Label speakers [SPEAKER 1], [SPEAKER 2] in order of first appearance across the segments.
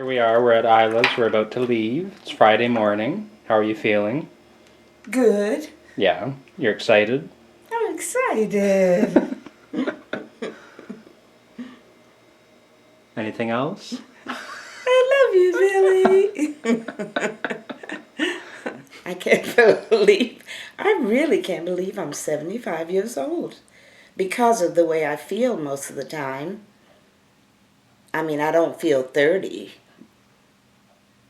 [SPEAKER 1] Here we are, we're at Ila's, we're about to leave. It's Friday morning. How are you feeling?
[SPEAKER 2] Good.
[SPEAKER 1] Yeah, you're excited?
[SPEAKER 2] I'm excited.
[SPEAKER 1] Anything else?
[SPEAKER 2] I love you, Billy. I really can't believe I'm 75 years old because of the way I feel most of the time. I mean, I don't feel 30,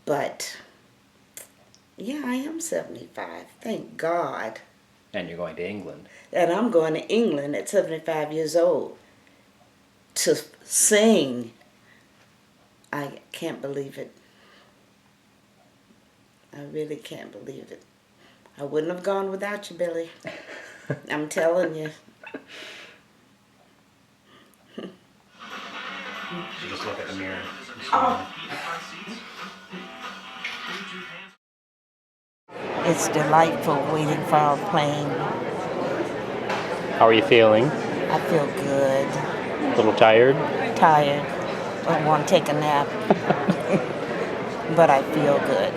[SPEAKER 2] but yeah, I am 75. Thank God.
[SPEAKER 1] And you're going to England.
[SPEAKER 2] And I'm going to England at 75 years old to sing. I can't believe it. I really can't believe it. I wouldn't have gone without you, Billy. I'm telling you.
[SPEAKER 1] You just look at the mirror.
[SPEAKER 2] It's delightful waiting for our plane.
[SPEAKER 1] How are you feeling?
[SPEAKER 2] I feel good.
[SPEAKER 1] A little tired?
[SPEAKER 2] Tired. I want to take a nap. But I feel good.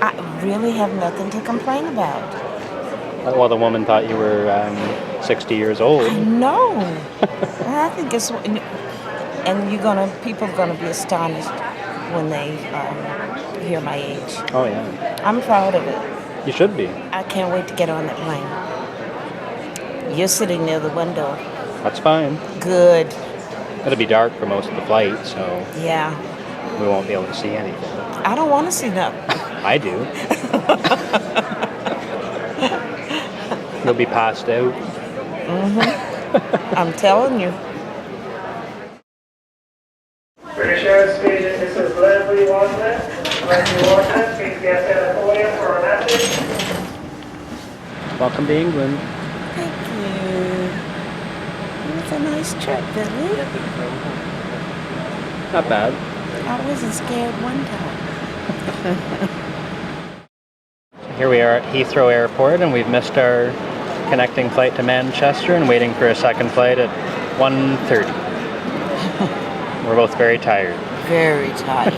[SPEAKER 2] I really have nothing to complain about.
[SPEAKER 1] Well, the woman thought you were 60 years old.
[SPEAKER 2] I know. I think it's, and people are gonna be astonished when they hear my age.
[SPEAKER 1] Oh yeah.
[SPEAKER 2] I'm proud of it.
[SPEAKER 1] You should be.
[SPEAKER 2] I can't wait to get on that plane. You're sitting near the window.
[SPEAKER 1] That's fine.
[SPEAKER 2] Good.
[SPEAKER 1] It'll be dark for most of the flight, so
[SPEAKER 2] Yeah.
[SPEAKER 1] we won't be able to see anything.
[SPEAKER 2] I don't want to see nothing.
[SPEAKER 1] I do. You'll be passed out.
[SPEAKER 2] Mm-hmm. I'm telling you.
[SPEAKER 3] British Airspace, this is Leslie Watson. Leslie Watson, please get to the podium for a message.
[SPEAKER 1] Welcome to England.
[SPEAKER 2] Thank you. It's a nice trip, Billy.
[SPEAKER 1] Not bad.
[SPEAKER 2] I wasn't scared one time.
[SPEAKER 1] Here we are at Heathrow Airport, and we've missed our connecting flight to Manchester and waiting for a second flight at 1:30. We're both very tired.
[SPEAKER 2] Very tired.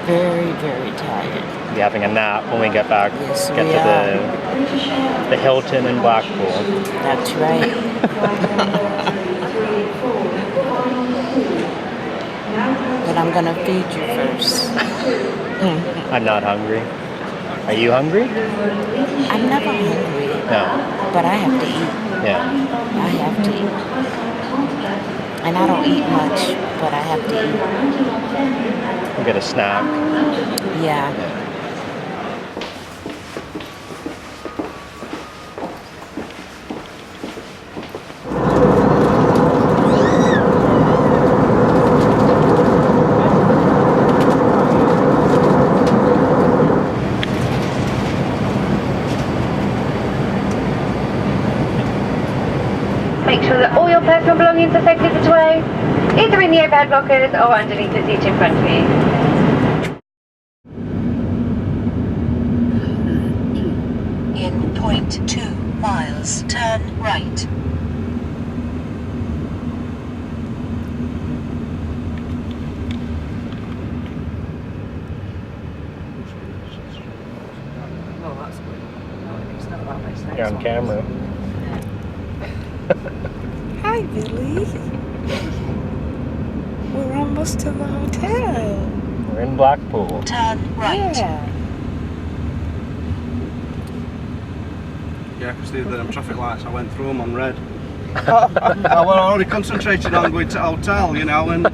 [SPEAKER 2] Very, very tired.
[SPEAKER 1] We'll be having a nap when we get back.
[SPEAKER 2] Yes,
[SPEAKER 1] get
[SPEAKER 2] we
[SPEAKER 1] to
[SPEAKER 2] are.
[SPEAKER 1] the Hilton in Blackpool.
[SPEAKER 2] That's right. But I'm gonna feed you first.
[SPEAKER 1] I'm not hungry. Are you hungry?
[SPEAKER 2] I'm never hungry.
[SPEAKER 1] No.
[SPEAKER 2] But I have to eat.
[SPEAKER 1] Yeah.
[SPEAKER 2] I have to eat. And I don't eat much, but I have to eat.
[SPEAKER 1] We'll get a snack.
[SPEAKER 2] Yeah.
[SPEAKER 4] Make sure that all your personal belongings are safely put away, either in the overhead lockers or underneath the seat in front of you.
[SPEAKER 5] In 0.2 miles, turn right.
[SPEAKER 1] You're on camera.
[SPEAKER 2] Hi, Billy. We're almost to the hotel.
[SPEAKER 1] We're in Blackpool.
[SPEAKER 5] Turn right.
[SPEAKER 2] Yeah.
[SPEAKER 6] Yeah, because the traffic lights, I went through them on red. I was already concentrated on going to the hotel, you know, and...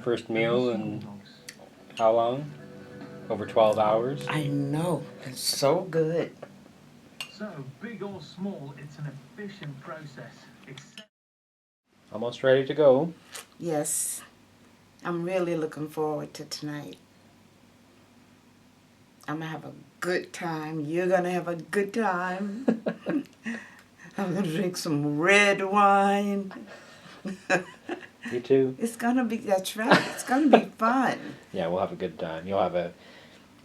[SPEAKER 1] First meal in how long? Over 12 hours?
[SPEAKER 2] I know. It's so good.
[SPEAKER 7] So, big or small, it's an efficient process.
[SPEAKER 1] Almost ready to go.
[SPEAKER 2] Yes. I'm really looking forward to tonight. I'm going to have a good time. You're going to have a good time. I'm going to drink some red wine.
[SPEAKER 1] You too.
[SPEAKER 2] It's going to be, that's right. It's going to be fun.
[SPEAKER 1] Yeah, we'll have a good time. You'll have a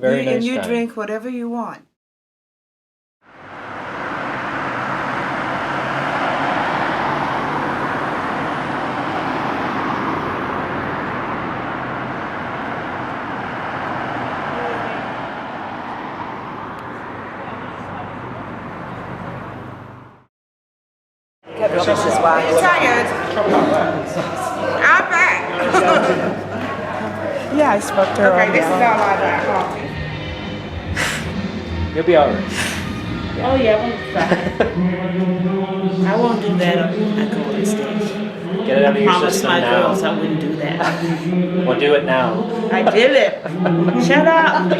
[SPEAKER 1] very nice
[SPEAKER 2] And you
[SPEAKER 1] time.
[SPEAKER 2] drink whatever you want. This is why I'm tired. I'm back. Yeah, I spoke to her. Okay, this is all I got. Coffee.
[SPEAKER 1] You'll be alright.
[SPEAKER 2] Oh yeah, I won't do that. I go on stage.
[SPEAKER 1] Get it out of your
[SPEAKER 2] Promise
[SPEAKER 1] system
[SPEAKER 2] my
[SPEAKER 1] now.
[SPEAKER 2] girls I wouldn't do that.
[SPEAKER 1] We'll do it now.
[SPEAKER 2] I did it. Shut up.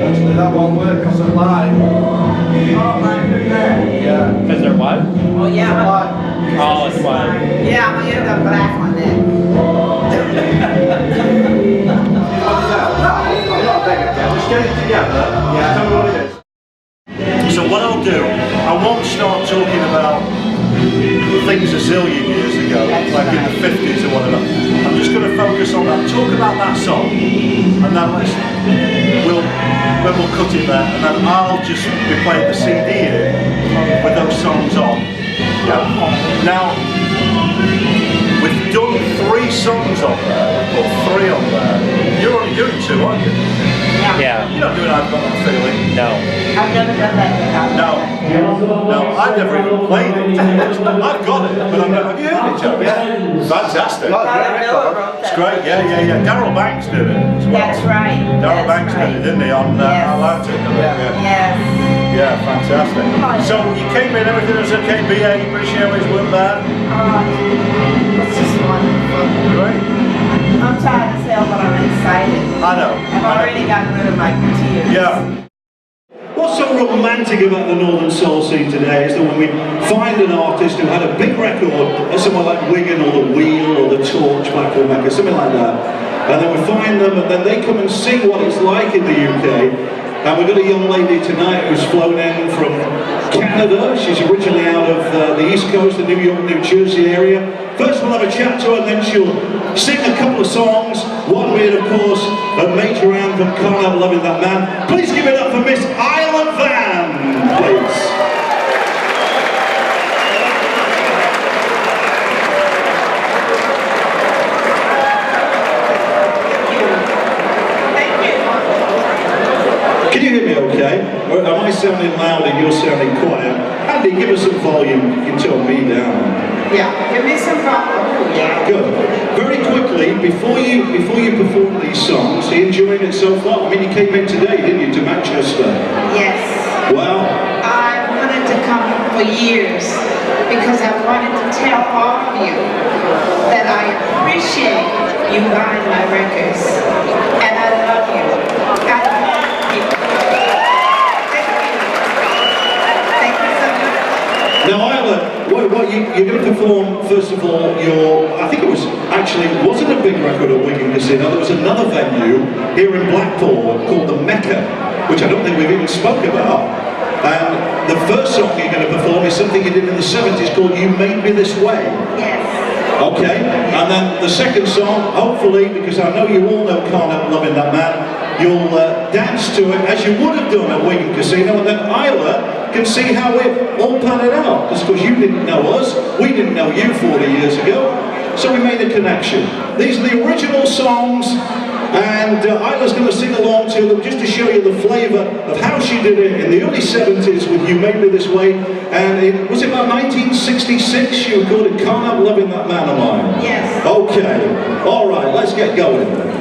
[SPEAKER 6] Actually, that won't work because they're live.
[SPEAKER 2] Oh my goodness.
[SPEAKER 6] Yeah.
[SPEAKER 1] Because they're what?
[SPEAKER 2] Oh yeah.
[SPEAKER 1] Oh, it's what?
[SPEAKER 2] Yeah, I'm gonna get the black on that.
[SPEAKER 6] Just get it together. Yeah. Tell me what it is. So what I'll do, I won't start talking about things a zillion years ago, like in the 50s or whatever. I'm just going to focus on that, talk about that song, and then we'll cut it there, and then I'll just be playing the CD in with those songs on. Yeah. Now, we've done 3 songs on there, we've put 3 on there. You're only doing 2, aren't you?
[SPEAKER 1] Yeah.
[SPEAKER 6] You're not doing I've Got That Feeling.
[SPEAKER 1] No.
[SPEAKER 2] I've never done that.
[SPEAKER 6] No, I've never even played it. I've got it, but I've never. Have you heard it, Joe? Yeah. Fantastic. It's great, yeah. Darryl Banks did it as well.
[SPEAKER 2] That's right.
[SPEAKER 6] Darryl Banks did it, didn't he, on Atlantic?
[SPEAKER 2] Yes.
[SPEAKER 6] Yeah, fantastic. So you came in, everything was okay, BA, British Airways weren't bad?
[SPEAKER 2] It's just wonderful.
[SPEAKER 6] Great.
[SPEAKER 2] I'm tired as hell, but I'm excited.
[SPEAKER 6] I know.
[SPEAKER 2] I've already gotten rid of my tears.
[SPEAKER 6] Yeah. What's so romantic about the Northern Soul scene today is that when we find an artist who had a big record at somewhere like Wigan or the Wheel or the Torch, Blackpool, Mecca, something like that, and then we find them and then they come and see what it's like in the UK. And we've got a young lady tonight who's flown in from Canada. She's originally out of the East Coast, the New York, New Jersey area. First we'll have a chat to her and then she'll sing a couple of songs. One being, of course, a major anthem, Can't Help Loving That Man. Please give it up for Miss Ila Vann, please. Can you hear me okay? Or am I sounding loud and you're sounding quiet? Andy, give us some volume. You can tone me down.
[SPEAKER 2] Yeah, give me some volume. Yeah.
[SPEAKER 6] Good. Very quickly, before you perform these songs, are you enjoying it so far? I mean, you came in today, didn't you, to Manchester?
[SPEAKER 2] Yes.
[SPEAKER 6] Well,
[SPEAKER 2] I wanted to come for years because I wanted to tell all of you that I appreciate you buying my records and I love you. I love you. Thank you so much.
[SPEAKER 6] now Isla, you're going to perform, first of all, I think it wasn't a big record at Wigan Casino, there was another venue here in Blackpool called the Mecca, which I don't think we've even spoke about. And the first song you're going to perform is something you did in the 70s called You Made Me This Way.
[SPEAKER 2] Yes.
[SPEAKER 6] Okay, and then the second song, hopefully, because I know you all know Can't Help Loving That Man, you'll dance to it as you would have done at Wigan Casino, and then Isla can see how it all panned out. Just because you didn't know us, we didn't know you 40 years ago, so we made a connection. These are the original songs, and Isla's going to sing along to them just to show you the flavour of how she did it in the early 70s with You Made Me This Way, and was it about 1966 she recorded Can't Help Loving That Man of Mine?
[SPEAKER 2] Yes.
[SPEAKER 6] Okay, alright, let's get going.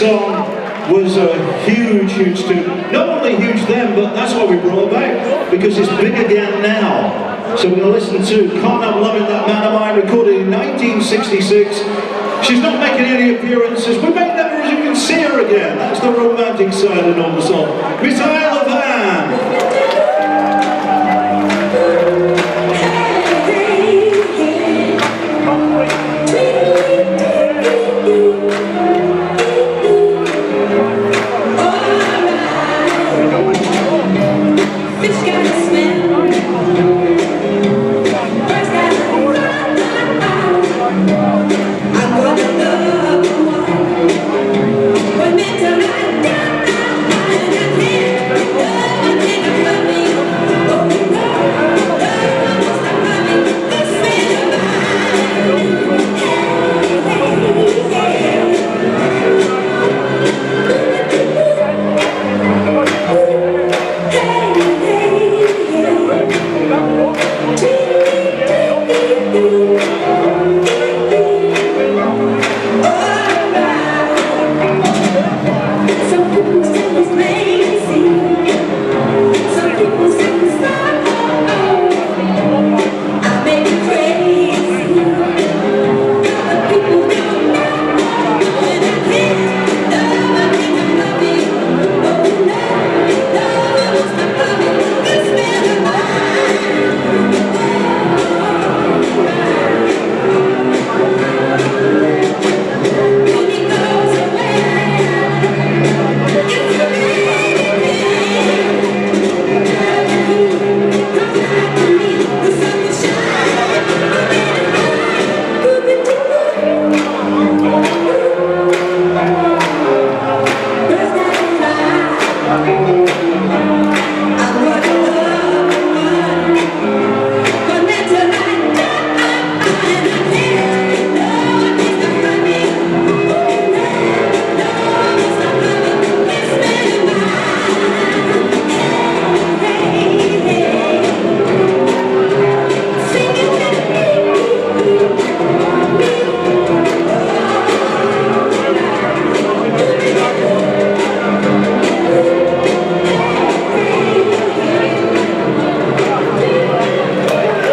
[SPEAKER 6] song was a huge tune. Not only huge then, but that's why we brought her back, because it's big again now. So we're going to listen to Can't Help Loving That Man of Mine, recorded in 1966. She's not making any appearances. We may never, as you can see her again. That's the romantic side of the song. Miss Ila Vann.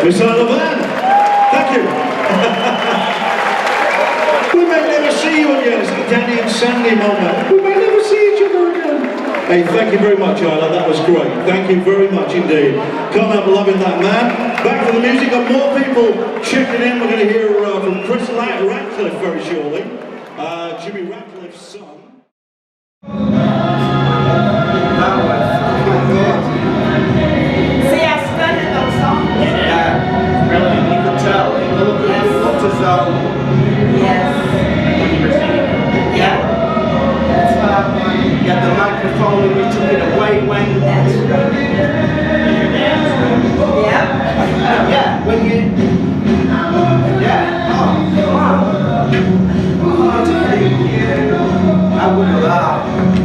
[SPEAKER 6] Miss Ila Vann, thank you. We may never see you again. It's the Danny and Sandy moment. We may never see each other again. Hey, thank you very much, Ila. That was great. Thank you very much indeed. Can't Help Loving That Man. Back to the music. Got more people checking in. We're going to hear from Chris Ratcliffe very shortly. Jimmy Ratcliffe's son.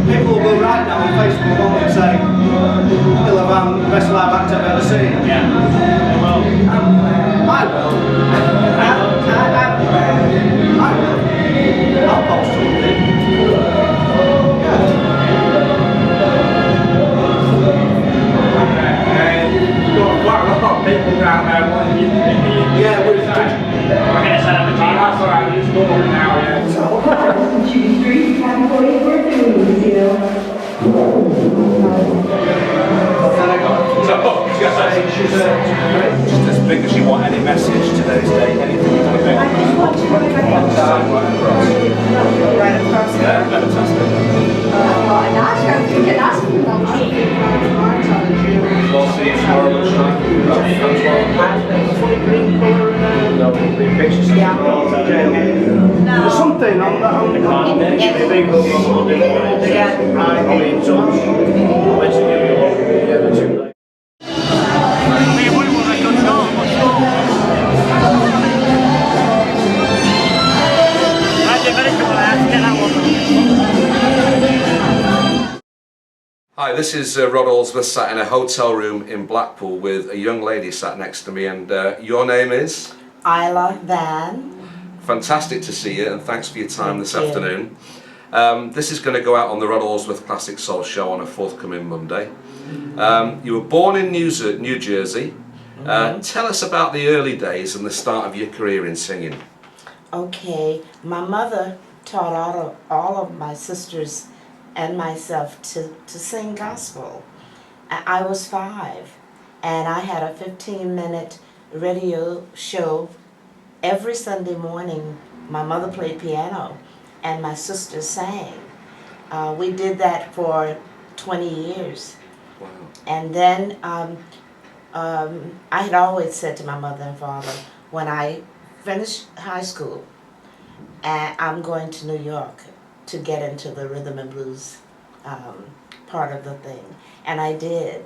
[SPEAKER 8] People will write now on Facebook and say, Ila Vann, best live act I've ever seen. Yeah, they will. I will. I will. I'll post something. Got quite a lot of people down there wanting you to be. Yeah, we're going to set up a team. That's alright, we're just going now, yeah. Just as big as you want any message today's day, anything you want to make. I just want to right across. Yeah, fantastic. We'll see you tomorrow lunchtime. There's something on that. Hi, this is Rod Allsworth sat in a hotel room in Blackpool with a young lady sat next to me, and your name is?
[SPEAKER 9] Ila Vann.
[SPEAKER 8] Fantastic to see you, and thanks for your time this afternoon. This is going to go out on the Rod Allsworth Classic Soul Show on a forthcoming Monday. You were born in New Jersey. Tell us about the early days and the start of your career in singing.
[SPEAKER 9] Okay, my mother taught all of my sisters and myself to sing gospel. I was 5, and I had a 15-minute radio show every Sunday morning. My mother played piano, and my sisters sang. We did that for 20 years.
[SPEAKER 8] Wow.
[SPEAKER 9] And then I had always said to my mother and father, when I finish high school, I'm going to New York to get into the rhythm and blues part of the thing. And I did.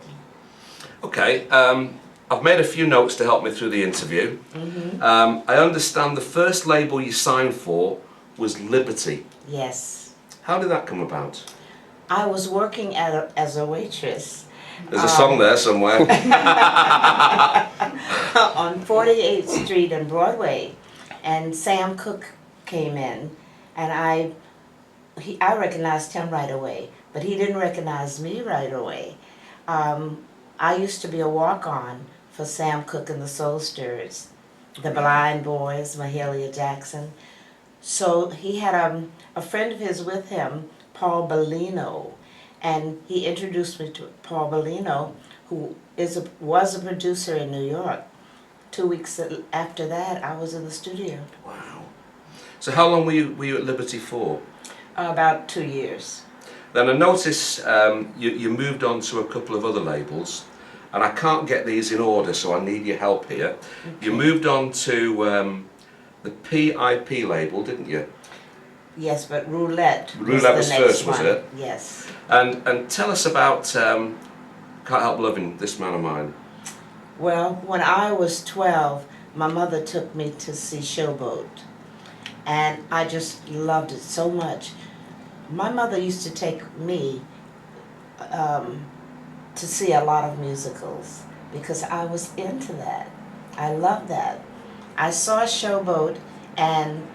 [SPEAKER 8] Okay, I've made a few notes to help me through the interview. I understand the first label you signed for was Liberty.
[SPEAKER 9] Yes.
[SPEAKER 8] How did that come about?
[SPEAKER 9] I was working as a waitress.
[SPEAKER 8] There's a song there somewhere.
[SPEAKER 9] On 48th Street and Broadway, and Sam Cooke came in, and I recognized him right away, but he didn't recognize me right away. I used to be a walk-on for Sam Cooke and the Soul Stirrers, the Blind Boys, Mahalia Jackson. So he had a friend of his with him, Paul Bellino, and he introduced me to Paul Bellino, who was a producer in New York. 2 weeks after that, I was in the studio.
[SPEAKER 8] Wow. So how long were you at Liberty for?
[SPEAKER 9] About 2 years.
[SPEAKER 8] Then I notice you moved on to a couple of other labels, and I can't get these in order, so I need your help here. Okay. You moved on to the PIP label, didn't you?
[SPEAKER 9] Yes, but Roulette
[SPEAKER 8] was first, was it?
[SPEAKER 9] Yes.
[SPEAKER 8] And tell us about Can't Help Loving This Man of Mine.
[SPEAKER 9] Well, when I was 12, my mother took me to see Showboat, and I just loved it so much. My mother used to take me to see a lot of musicals because I was into that. I loved that. I saw Showboat, and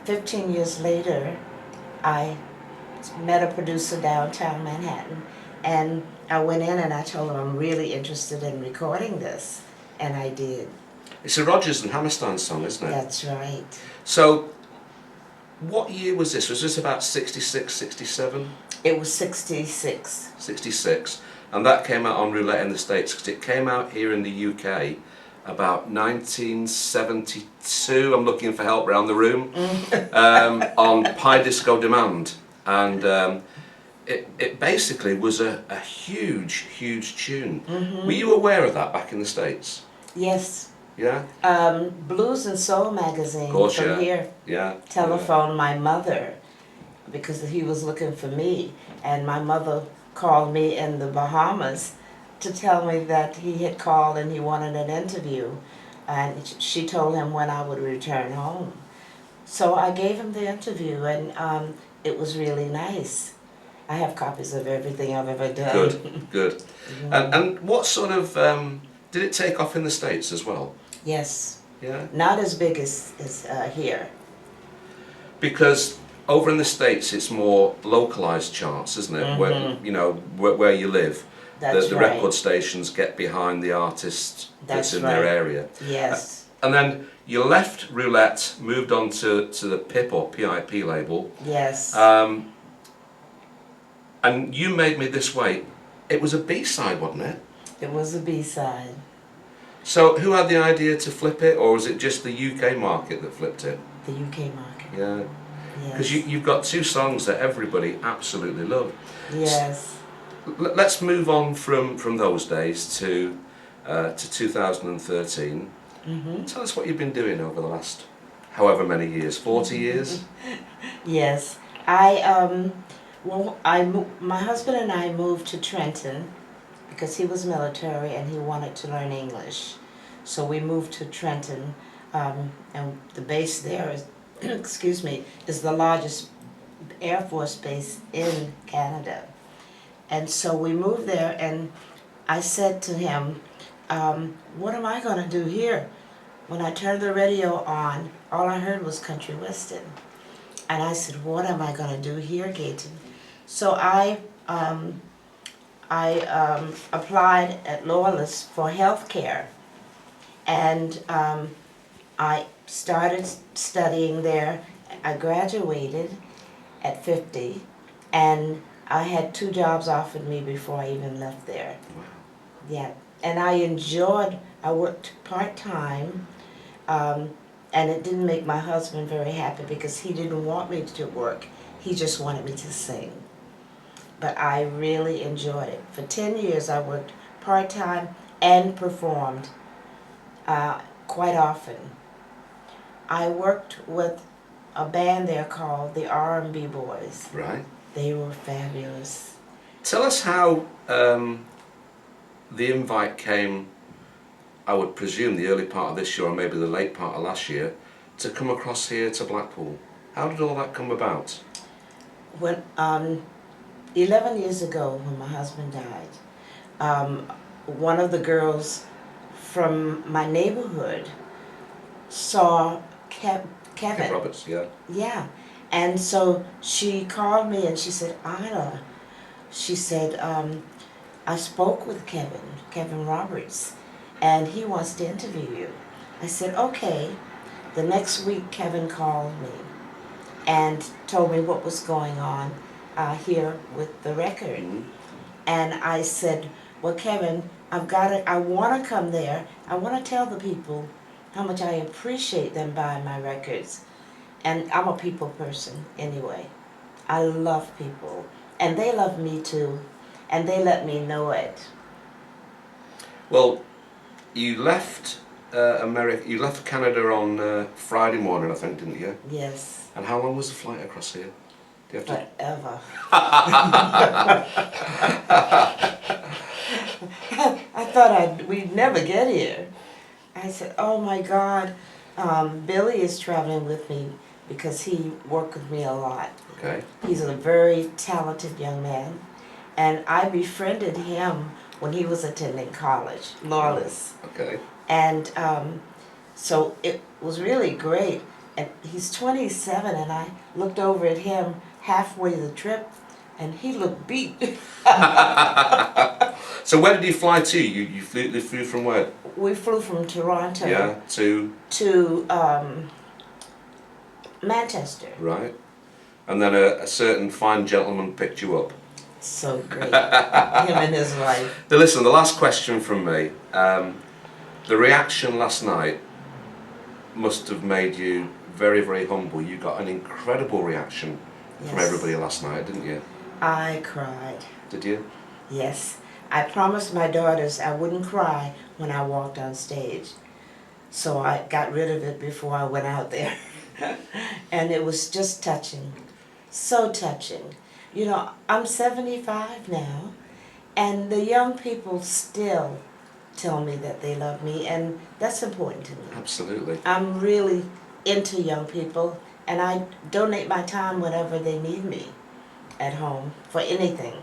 [SPEAKER 9] 15 years later, I met a producer downtown Manhattan, and I went in and I told him I'm really interested in recording this, and I did.
[SPEAKER 8] It's a Rodgers and Hammerstein song, isn't it?
[SPEAKER 9] That's right.
[SPEAKER 8] So, what year was this? Was this about 66, 67?
[SPEAKER 9] It was 66.
[SPEAKER 8] 66. And that came out on Roulette in the States, because it came out here in the UK about 1972. I'm looking for help around the room. On Pie Disco Demand. And it basically was a huge, huge tune. Were you aware of that back in the States?
[SPEAKER 9] Yes.
[SPEAKER 8] Yeah?
[SPEAKER 9] Blues and Soul magazine
[SPEAKER 8] course,
[SPEAKER 9] from here telephoned my mother because he was looking for me, and my mother called me in the Bahamas to tell me that he had called and he wanted an interview, and she told him when I would return home. So I gave him the interview, and it was really nice. I have copies of everything I've ever done.
[SPEAKER 8] Good, good. And what sort of, did it take off in the States as well?
[SPEAKER 9] Yes.
[SPEAKER 8] Yeah?
[SPEAKER 9] Not as big as here.
[SPEAKER 8] Because over in the States it's more localized charts, isn't it? Where, you know, where you live. The record stations get behind the artist that's in their area.
[SPEAKER 9] Yes.
[SPEAKER 8] And then you left Roulette, moved on to the PIP or PIP label.
[SPEAKER 9] Yes.
[SPEAKER 8] And You Made Me This Way. It was a B-side, wasn't it?
[SPEAKER 9] It was a B-side.
[SPEAKER 8] So who had the idea to flip it, or was it just the UK market that flipped it?
[SPEAKER 9] The UK market.
[SPEAKER 8] Yeah. Because
[SPEAKER 9] Yes.
[SPEAKER 8] you've got two songs that everybody absolutely love.
[SPEAKER 9] Yes.
[SPEAKER 8] Let's move on from those days to 2013. Tell us what you've been doing over the last however many years, 40 years?
[SPEAKER 9] Yes. My husband and I moved to Trenton because he was military and he wanted to learn English. So we moved to Trenton, and the base there is, excuse me, is the largest Air Force base in Canada. And so we moved there, and I said to him, what am I going to do here? When I turned the radio on, all I heard was country western. And I said, what am I going to do here, Gaten? So I applied at Loyalist for health care. And I started studying there. I graduated at 50, and I had 2 jobs offered me before I even left there. Yeah, and I worked part-time, and it didn't make my husband very happy because he didn't want me to work. He just wanted me to sing. But I really enjoyed it. For 10 years I worked part-time and performed quite often. I worked with a band there called the R&B Boys.
[SPEAKER 8] Right.
[SPEAKER 9] They were fabulous.
[SPEAKER 8] Tell us how the invite came, I would presume the early part of this year or maybe the late part of last year, to come across here to Blackpool. How did all that come about?
[SPEAKER 9] When 11 years ago, when my husband died, one of the girls from my neighborhood saw Kevin.
[SPEAKER 8] Roberts, yeah.
[SPEAKER 9] Yeah, and so she called me and she said, Ila, she said, I spoke with Kevin Roberts, and he wants to interview you. I said, okay. The next week, Kevin called me and told me what was going on here with the record.
[SPEAKER 8] Mm-hmm.
[SPEAKER 9] And I said, well, Kevin, I want to come there. I want to tell the people how much I appreciate them buying my records. And I'm a people person anyway. I love people. And they love me too. And they let me know it.
[SPEAKER 8] Well, you left America. You left Canada on Friday morning, I think, didn't you?
[SPEAKER 9] Yes.
[SPEAKER 8] And how long was the flight across here? Do you have to...
[SPEAKER 9] Forever. I thought we'd never get here. I said, oh my God, Billy is traveling with me because he worked with me a lot.
[SPEAKER 8] Okay.
[SPEAKER 9] He's a very talented young man. And I befriended him when he was attending college, Loyalist.
[SPEAKER 8] Okay.
[SPEAKER 9] And so it was really great. And he's 27, and I looked over at him halfway the trip, and he looked beat.
[SPEAKER 8] So where did you fly to? You flew from where?
[SPEAKER 9] We flew from Toronto.
[SPEAKER 8] Yeah, to
[SPEAKER 9] Manchester.
[SPEAKER 8] Right. And then a certain fine gentleman picked you up.
[SPEAKER 9] So great. Him and his wife.
[SPEAKER 8] Now listen, the last question from me. The reaction last night must have made you very, very humble. You got an incredible reaction from everybody last night, didn't you?
[SPEAKER 9] I cried.
[SPEAKER 8] Did you?
[SPEAKER 9] Yes. I promised my daughters I wouldn't cry when I walked on stage. So I got rid of it before I went out there. And it was just touching. So touching. You know, I'm 75 now, and the young people still tell me that they love me, and that's important to me.
[SPEAKER 8] Absolutely.
[SPEAKER 9] I'm really into young people, and I donate my time whenever they need me at home for anything.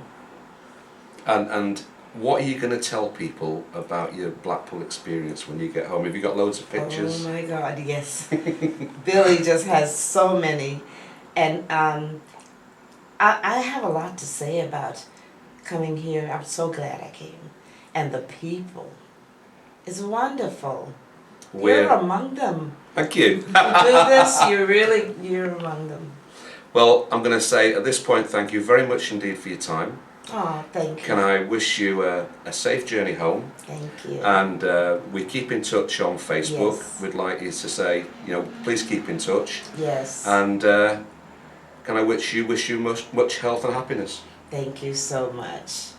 [SPEAKER 8] And what are you going to tell people about your Blackpool experience when you get home? Have you got loads of pictures?
[SPEAKER 9] Oh my God, yes. Billy just has so many, and I have a lot to say about coming here. I'm so glad I came. And the people. It's wonderful. You're among them.
[SPEAKER 8] Thank you.
[SPEAKER 9] You do this, you're among them.
[SPEAKER 8] Well, I'm going to say at this point, thank you very much indeed for your time.
[SPEAKER 9] Oh, thank you.
[SPEAKER 8] Can I wish you a safe journey home?
[SPEAKER 9] Thank you.
[SPEAKER 8] And we keep in touch on Facebook.
[SPEAKER 9] Yes.
[SPEAKER 8] We'd like you to say, you know, please keep in touch.
[SPEAKER 9] Yes.
[SPEAKER 8] And can I wish you much health and happiness?
[SPEAKER 9] Thank you so much.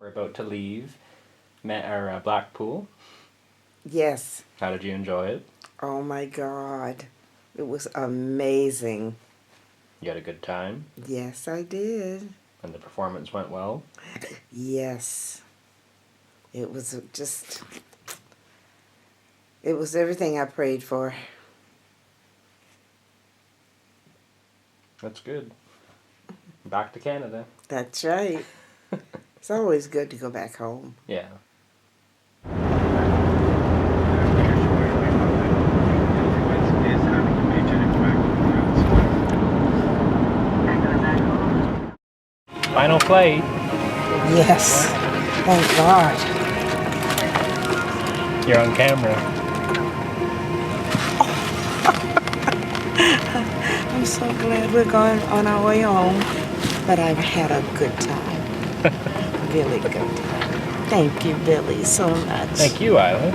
[SPEAKER 1] We're about to leave our Blackpool.
[SPEAKER 10] Yes.
[SPEAKER 1] How did you enjoy it?
[SPEAKER 10] Oh my God. It was amazing.
[SPEAKER 1] You had a good time?
[SPEAKER 10] Yes, I did.
[SPEAKER 1] And the performance went well?
[SPEAKER 10] Yes. It was just, it was everything I prayed for.
[SPEAKER 1] That's good. Back to Canada.
[SPEAKER 10] That's right. It's always good to go back home.
[SPEAKER 1] Yeah. Final flight.
[SPEAKER 10] Yes. Thank God.
[SPEAKER 1] You're on camera.
[SPEAKER 10] I'm so glad we're going on our way home. But I've had a good time. Really good time. Thank you, Billy, so much.
[SPEAKER 1] Thank you, Ila.